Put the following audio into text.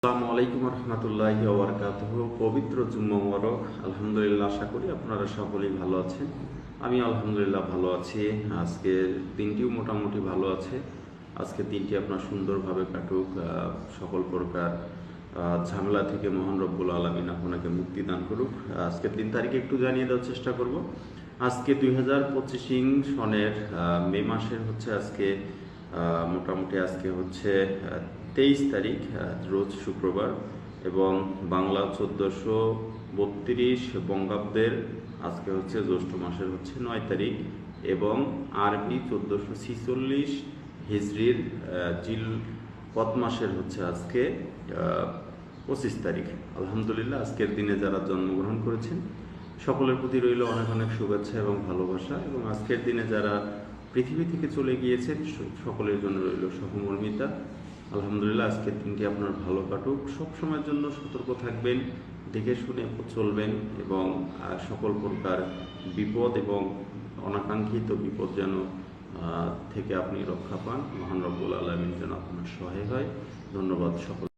আসসালামু আলাইকুম রহমতুল্লাহি ওয়া বারাকাতুহু। পবিত্র জুম্মা মুবারক। আলহামদুলিল্লাহ, আশা করি আপনারা সকলেই ভালো আছেন। আমি আলহামদুলিল্লাহ ভালো আছি। আজকের দিনটিও মোটামুটি ভালো আছে। আজকের দিনটি আপনার সুন্দরভাবে কাটুক। সকল প্রকার ঝামেলা থেকে মহান রব্বুল আলামিন আপনাকে মুক্তি দান করুক। আজকের দিন তারিখে একটু জানিয়ে দেওয়ার চেষ্টা করব। আজকে 2025 সনের মে মাসের হচ্ছে আজকে মোটামুটি আজকে হচ্ছে 23 তারিখ, রোজ শুক্রবার, এবং বাংলা 1432 বঙ্গাব্দের আজকে হচ্ছে জ্যৈষ্ঠ মাসের হচ্ছে 9 তারিখ, এবং আরবি 1446 হিজরির জিল কত মাসের হচ্ছে আজকে 25 তারিখ। আলহামদুলিল্লাহ, আজকের দিনে যারা জন্মগ্রহণ করেছেন সকলের প্রতি রইল অনেক অনেক শুভেচ্ছা এবং ভালোবাসা, এবং আজকের দিনে যারা পৃথিবী থেকে চলে গিয়েছেন সকলের জন্য রইল সহমর্মিতা। আলহামদুলিল্লাহ, আজকের দিনটি আপনার ভালো কাটুক। সব সময়ের জন্য সতর্ক থাকবেন, দেখে শুনে চলবেন, এবং সকল প্রকার বিপদ এবং অনাকাঙ্ক্ষিত বিপদ যেন থেকে আপনি রক্ষা পান। মহান রব্বুল আলামিন যেন আপনার সহায় হয়। ধন্যবাদ সকল।